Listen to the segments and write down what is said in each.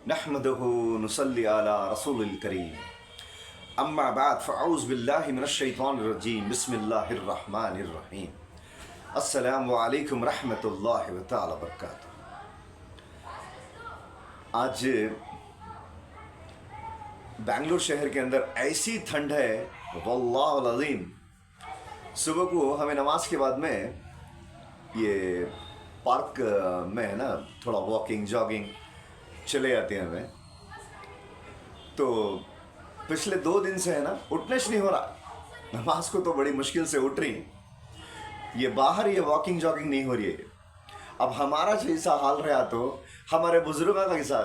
नहमदुहु नुसल्ली अला रसूलिल करीम अम्मा बाद फ़अऊज़ु बिल्लाहि मिनश शैतानिर रजीम बिस्मिल्लाहिर रहमानिर रहीम अस्सलामु अलैकुम रहमतुल्लाहि व तआला बरकातुहू। आज बेंगलुरु शहर के अंदर ऐसी ठंड है वल्लाहुल अज़ीम। सुबह को हमें नमाज के बाद में ये पार्क में है ना थोड़ा वॉकिंग जॉगिंग चले जाते हैं हमें। तो पिछले 2 दिन से है ना उठने से नहीं हो रहा। नमाज को तो बड़ी मुश्किल से उठ रही, ये बाहर ये वॉकिंग जॉगिंग नहीं हो रही है। अब हमारा जैसा हाल रहा तो हमारे बुजुर्गों का कैसा,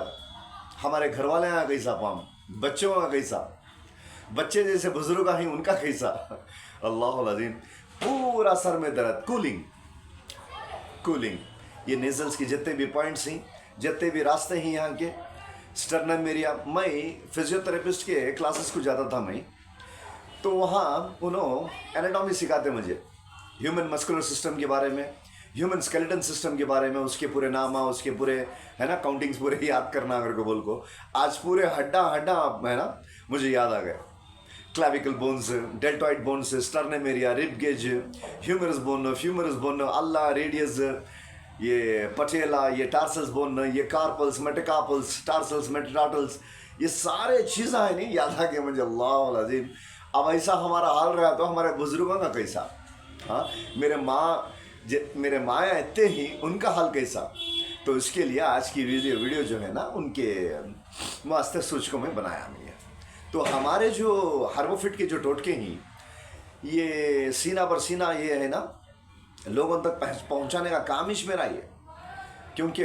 हमारे घर वाले का कैसा, पाम बच्चों का कैसा, बच्चे जैसे बुजुर्ग हैं उनका कैसा। अल्लाह अज़ीम, पूरा सर में दर्द, कूलिंग ये नेजल्स के जितने भी पॉइंट्स हैं, जितने भी रास्ते हैं यहाँ के स्टर्नम एरिया। मैं फिजियोथेरेपिस्ट के क्लासेस को जाता था मैं, तो वहाँ उन्होंने एनाटॉमी सिखाते मुझे, ह्यूमन मस्कुलर सिस्टम के बारे में, ह्यूमन स्केलेटन सिस्टम के बारे में, उसके पूरे नामा, उसके पूरे है ना काउंटिंग्स पूरे याद करना अगर को बोल को। आज पूरे हड्डा है ना मुझे याद आ गए। Clavicle bones, deltoid bones, sternum area, rib cage, humerus bone, ulna radius, ये पटेला, ये टार्सल्स बोन, ये कार्पल्स, मेटाकार्पल्स, टार्सल्स, मेटाटार्टल्स, ये सारे चीज़ें हैं नहीं याद आ गए मुझे। अल्लाह अज़ीम, अब ऐसा हमारा हाल रहा तो हमारे बुजुर्गों का कैसा। हाँ, मेरे माया इतने ही उनका हाल कैसा। तो इसके लिए आज की वीडियो जो है ना उनके वास्ते सोच को मैं बनाया नहीं है। तो हमारे जो हार्मोफिट के जो टोटके हैं, ये सीना पर सीना ये है ना लोगों तक पहुंचाने का काम ही मेरा ये। क्योंकि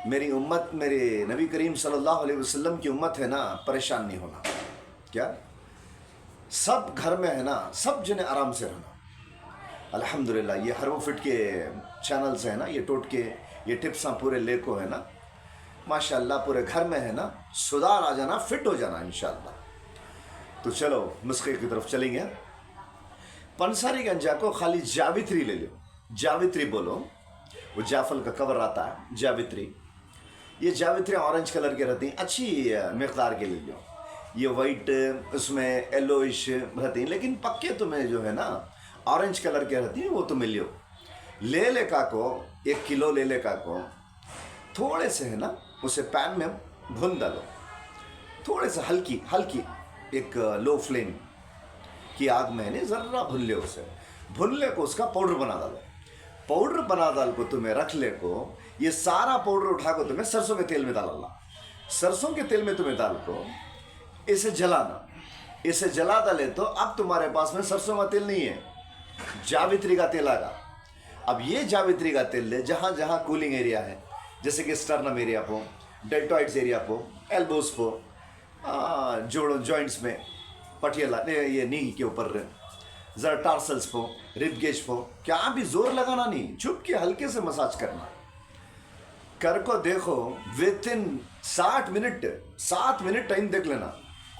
मेरी उम्मत, मेरे नबी करीम सल्लल्लाहु अलैहि वसल्लम की उम्मत है ना, परेशान नहीं होना। क्या सब घर में है ना, सब जने आराम से रहना। अल्हम्दुलिल्लाह ये हार्मोफिट के चैनल से है ना, ये टोटके, ये टिप्स पूरे लेको है ना, माशाल्लाह पूरे घर में है ना सुधार आ जाना, फिट हो जाना इंशाल्लाह। तो चलो नुस्खे की तरफ चलेंगे। पंसारी गंजा को खाली जावित्री ले लो, जावित्री बोलो, वो जाफल का कवर आता है जावित्री। ये जावित्री ऑरेंज कलर के रहती हैं, अच्छी मकदार के ले लो। ये वाइट उसमें येलोइश रहती हैं, लेकिन पक्के तुम्हें जो है ना ऑरेंज कलर के रहती हैं वो तुम्हें लियो। ले लेका को 1 किलो ले लेका को थोड़े से है ना उसे पैन में भून डालो, थोड़े से हल्की एक लो फ्लेम की आग में नहीं ज़रा भून ले, उसे भून ले को उसका पाउडर बना डालो। पाउडर बना डाल को तुम्हें रख ले को ये सारा पाउडर उठा को तुम्हें सरसों के तेल में डालना। सरसों के तेल में तुम्हें डाल को इसे जलाना। इसे जला डाले तो अब तुम्हारे पास में सरसों का तेल नहीं है, जावित्री का तेल आएगा। अब ये जावित्री का तेल ले जहाँ जहाँ कूलिंग एरिया है, जैसे कि स्टर्नम एरिया को, डेल्टॉइड्स एरिया को, एल्बोस को, जोड़ों जॉइंट्स में, पटियाला ये नी के ऊपर, जरा टार्सल्स को, रिब गेज को, क्या भी जोर लगाना नहीं, चुप के हल्के से मसाज करना। कर को देखो विदिन 7 मिनट टाइम देख लेना,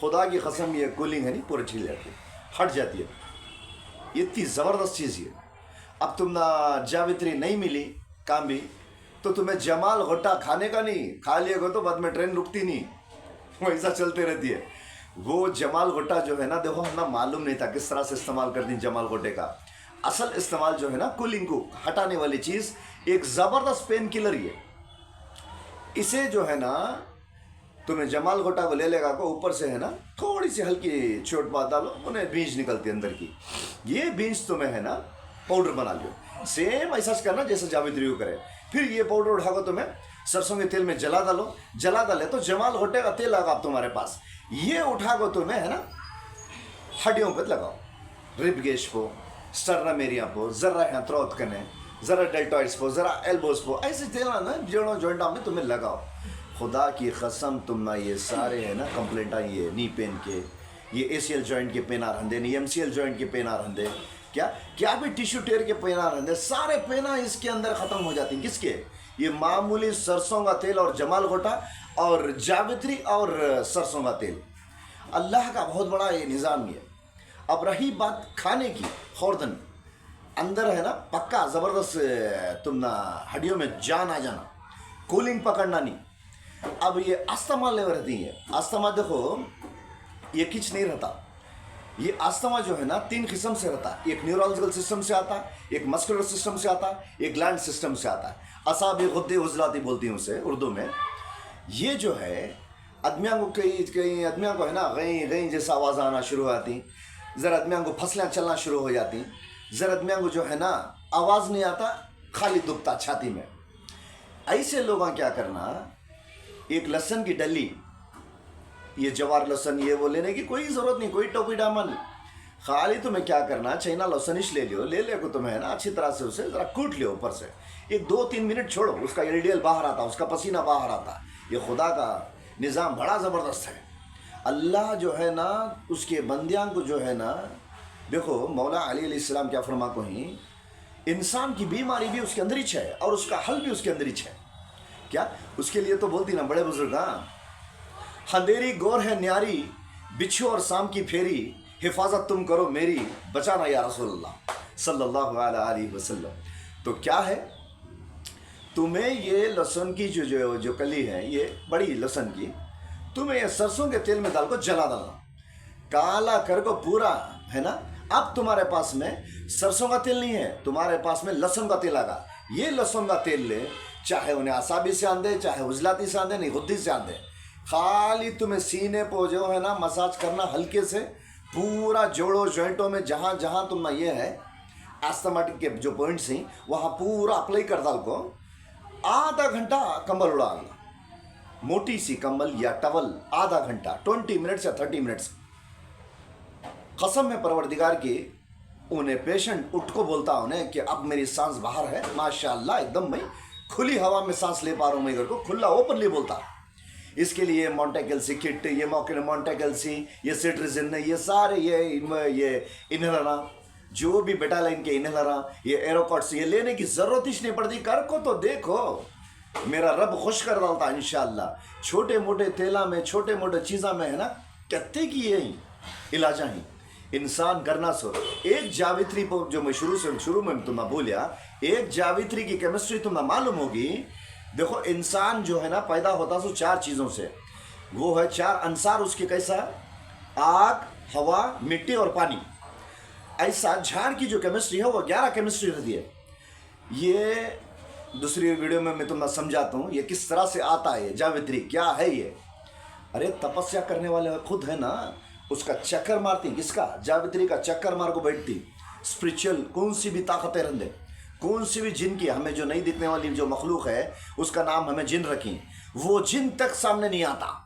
खुदा की कसम ये कूलिंग है नहीं पूरी छिल जाती है, हट जाती है। ये इतनी ज़बरदस्त चीज़ है। अब तुम ना जावित्री नहीं मिली काम भी तो तुम्हें जमाल घोटा खाने का नहीं, खा लिएगा तो बाद में ट्रेन रुकती नहीं, वैसा चलते रहती है। वो जमाल घोटा जो है ना, देखो हम ना मालूम नहीं था किस तरह से इस्तेमाल करती हैं जमाल घोटे का। असल इस्तेमाल जो है ना कूलिंग को हटाने वाली चीज़, एक ज़बरदस्त पेन किलर ये। इसे जो है ना तुम्हें जमाल घोटा को ले लेगा को ऊपर से है ना थोड़ी सी हल्की चोट बात डालो, उन्हें बीज निकलती है अंदर की। ये बीज तुम्हें है ना पाउडर बना लो, सेम ऐसा करना जैसे जावित्री को करे। फिर ये पाउडर उठाकर तुम्हें सरसों के तेल में जला डालो, जला डाले तो जमाल घोटे का तेल आगा तुम्हारे पास। ये उठाकर तुम्हें है ना हड्डियों पर लगाओ, रिब गेज को, स्टर्नम एरिया को, जरा यहाँ थ्रोट कने, जरा डेल्टॉइड्स को, जरा एल्बोस को, ऐसे तेल ना जोड़ों जॉइंटा में तुम्हें लगाओ। खुदा की कसम तुम ना ये सारे है ना कंप्लेंट आई है नी पेन के, ये ACL जॉइंट के पेन आ रहे, नहीं MCL जॉइंट के पेन आ रहे, क्या भी टिश्यू टेयर के पेन आ रहे, सारे पेना इसके अंदर ख़त्म हो जाती हैं। किसके? ये मामूली सरसों का तेल और जमाल घोटा और जावित्री और सरसों का तेल। अल्लाह का बहुत बड़ा ये निज़ाम है। अब रही बात खाने की, खौरदन अंदर है ना पक्का ज़बरदस्त तुम ना हड्डियों में जान आ जाना, कूलिंग पकड़ना नहीं। अब ये अस्थमा ले रहती है, अस्थमा देखो ये किच नहीं रहता, ये अस्थमा जो है ना 3 किस्म से रहता है। एक न्यूरोलॉजिकल सिस्टम से आता है, एक मस्कुलर सिस्टम से आता है, एक ग्लैंड सिस्टम से आता है। असाबी गुद्दे उजलाती बोलती हैं उसे उर्दू में। ये जो है आदमियों को कई आदमियों को है ना गई गई जैसा आवाज़ आना शुरू हो जाती, ज़रा आदमियों को फसलें चलना शुरू हो जाती, ज़रा आदमियों को जो है ना आवाज़ नहीं आता, खाली दुखता छाती में। ऐसे लोगों क्या करना, एक लहसुन की डली, ये जवार लहसुन ये वो लेने की कोई ज़रूरत नहीं, कोई टोपी डामा नहीं, खाली तुम्हें क्या करना चाइना लहसुनिश ले लियो, ले ले को तुम्हें है ना अच्छी तरह से उसे ज़रा कूट लियो ऊपर से, एक 2-3 मिनट छोड़ो, उसका एलडीएल बाहर आता, उसका पसीना बाहर आता। ये खुदा का निज़ाम बड़ा ज़बरदस्त है। अल्लाह जो है ना उसके बंदियां को जो है ना, देखो मौला अली अलैहिस्सलाम क्या फरमा को ही, इंसान की बीमारी भी उसके अंदर ही है और उसका हल भी उसके अंदर ही है। क्या उसके लिए तो बोलती ना बड़े बुजुर्ग, अंधेरी गौर है न्यारी, बिच्छू और शाम की फेरी, हिफाजत तुम करो मेरी, बचाना या रसूलल्लाह सल्लल्लाहु अलैहि वसल्लम। तो क्या है, तुम्हें ये लहसुन की जो कली है, ये बड़ी लहसुन की, तुम्हें ये सरसों के तेल में डाल को जला डालना, काला कर को पूरा है ना। अब तुम्हारे पास में सरसों का तेल नहीं है, तुम्हारे पास में लहसुन का तेल आगा। ये लहसुन का तेल ले, चाहे उन्हें आसाबी से आंदे, चाहे उजलाती से आंदे, नहीं गुद्दी से आंदे, खाली तुम्हें सीने को जो है ना मसाज करना हल्के से, पूरा जोड़ों जॉइंटों में जहाँ जहाँ तुम ये है एस्थमेटिक के जो पॉइंट्स हैं वहाँ पूरा अप्लाई कर डाल को, आधा घंटा कंबल उड़ाना, मोटी सी कंबल या टवल, आधा घंटा 20 मिनट्स या 30 मिनट्स। कसम है परवरदिगार की, उन्हें पेशेंट उठ को बोलता उन्हें कि अब मेरी सांस बाहर है, माशाल्लाह एकदम मैं खुली हवा में सांस ले पा रहा हूँ, मैं घर को खुला ओपनली बोलता। इसके लिए मॉन्टेकेल्सी किट, ये मॉन्टेकेल्सी, ये सिट्रिजिन, ये सारे ये इनहेलर, जो भी बेटालाइन के इनहेलर, ये एरोकॉट्स, ये लेने की जरूरत ही नहीं पड़ती। कर को तो देखो, मेरा रब खुश कर डालता इंशाअल्लाह। छोटे मोटे तेला में, छोटे मोटे चीज़ा में है ना, कहते कि ये इलाजा ही इंसान करना सो। एक जावित्री को जो मैं शुरू में तुम्हें बोलिया, एक जावित्री की केमिस्ट्री तुम्हें मालूम होगी। देखो इंसान जो है ना पैदा होता सो 4 चीज़ों से, वो है 4 अंसार उसके, कैसा, आग, हवा, मिट्टी और पानी। ऐसा झाड़ की जो केमिस्ट्री है वो 11 केमिस्ट्री रहती है। ये दूसरी वीडियो में मैं तुम्हें समझाता हूँ ये किस तरह से आता है। जावित्री क्या है ये? अरे तपस्या करने वाले खुद है ना, उसका चक्कर मारती, किसका, जावित्री का चक्कर मार को बैठती। स्पिरिचुअल कौन सी भी ताकतें रहते, कौन सी भी जिन की, हमें जो नहीं दिखने वाली जो मखलूक है उसका नाम हमें जिन रखी, वो जिन तक सामने नहीं आता।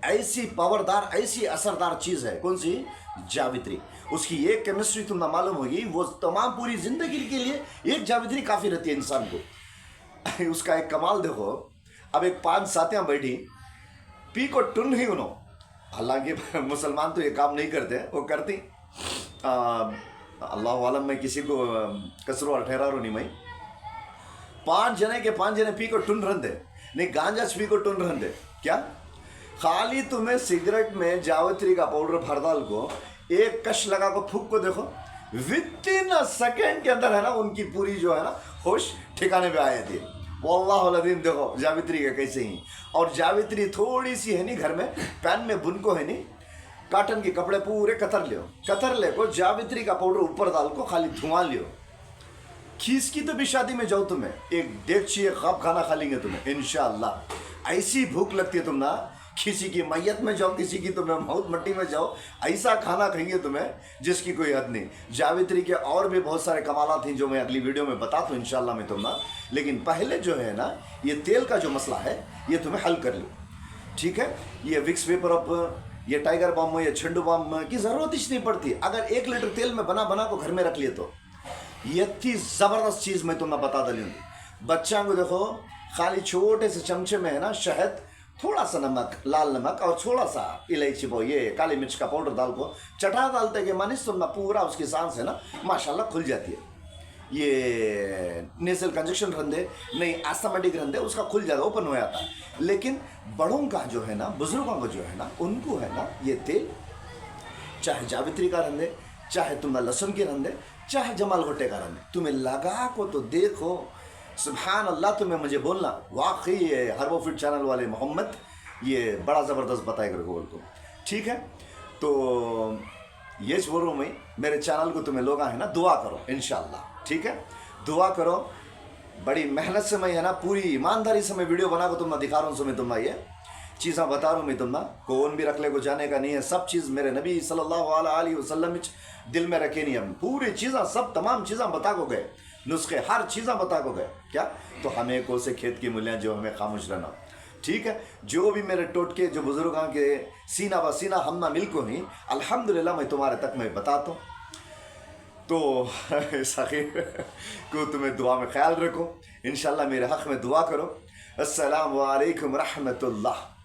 ऐसी पावरदार, ऐसी असरदार चीज़ है कौन सी, जावित्री। उसकी एक केमिस्ट्री तुम्हें मालूम होगी, वो तमाम पूरी जिंदगी के लिए एक जावित्री काफ़ी रहती है इंसान को। उसका एक कमाल देखो, अब एक 5 साथियाँ बैठी, पी को टुन ही उन्हों, हालांकि मुसलमान तो ये काम नहीं करते, वो करती, अल्लाह आलम में किसी को कसरो और ठहरा रो नहीं। मैं 5 जने के 5 जने पी को टुन रंदे, नहीं गांजा पी को टुन रंदे। क्या खाली तुम्हें सिगरेट में जावित्री का पाउडर भर डाल को, एक कश लगा को फूक को देखो, विदिन अ सेकेंड के अंदर है ना उनकी पूरी जो है ना होश ठिकाने पे आए थे। वल्लाहुल-अज़ीम देखो जावित्री का कैसे ही। और जावित्री थोड़ी सी है नहीं घर में पैन में बुन को है नहीं, काटन के कपड़े पूरे कतर लियो, कतर ले को जावित्री का पाउडर ऊपर डाल को खाली धुआं लियो। खीस की तो भी शादी में जाओ, तुम्हें एक देगची खाब खाना खा लेंगे तुम्हें इंशाअल्लाह। ऐसी भूख लगती है तुम ना, किसी की मैयत में जाओ, किसी की तुम्हें मौत मट्टी में जाओ, ऐसा खाना खाएंगे तुम्हें जिसकी कोई हद नहीं। जावित्री के और भी बहुत सारे कमाल थी जो मैं अगली वीडियो में बताता हूँ इंशाल्लाह मैं तुम्हें। लेकिन पहले जो है ना ये तेल का जो मसला है ये तुम्हें हल कर लो, ठीक है। ये विक्स वेपर अप, ये टाइगर बम, ये छंडू बम की ज़रूरत ही नहीं पड़ती। अगर 1 लीटर तेल में बना को घर में रख लिए तो ये इतनी ज़बरदस्त चीज़ मैं तुम्हें बता दूँगी। बच्चा को देखो खाली छोटे से चमचे में है ना शहद, थोड़ा सा नमक, लाल नमक और थोड़ा सा इलायची वो ये काली मिर्च का पाउडर डाल को चटा डालते के मानिस तो ना पूरा उसकी सांस है ना माशाल्लाह खुल जाती है। ये नेसल कंजक्शन रंधे नहीं, एस्थमेटिक रंधे उसका खुल जाता, ओपन हो जाता है। लेकिन बड़ों का जो है ना, बुजुर्गों का जो है ना, उनको है ना ये तेल, चाहे जावित्री का रंधे, चाहे तुम्हें लहसुन के रंधे, चाहे जमाल घोटे का रंधे, तुम्हें लगा को तो देखो सुभान अल्लाह तुम्हें मुझे बोलना वाकई ये हर्बो फिट चैनल वाले मोहम्मद ये बड़ा ज़बरदस्त बताएगा बोल को। ठीक है, तो ये बोल रहा हूँ मैं, मेरे चैनल को तुम्हें लोग है ना दुआ करो इंशाल्लाह। ठीक है, दुआ करो, बड़ी मेहनत से मैं है ना पूरी ईमानदारी से मैं वीडियो बना को तुम्हें दिखा रहा हूँ। मैं तुम्हें ये चीज़ें बता रहा हूँ, मैं तुम्हें कौन भी रख ले को जाने का नहीं है। सब चीज़ मेरे नबी सल्लल्लाहु अलैहि वसल्लम दिल में रखे नहीं, हम पूरी चीज़ें सब तमाम चीज़ें बता को गए, नुस्खे हर चीज़ें बता को गए क्या। तो हमें कौन से खेत की मूल्य जो हमें खामोश रहना। ठीक है, जो भी मेरे टोटके जो बुजुर्गों के सीना ब सीना हम ना मिल को नहीं, अल्हम्दुलिल्लाह मैं तुम्हारे तक मैं बताता हूँ। तो सखी को तुम्हें दुआ में ख्याल रखो, इंशाल्लाह मेरे हक़ में दुआ करो। अस्सलामु अलैकुम रहमतुल्लाह।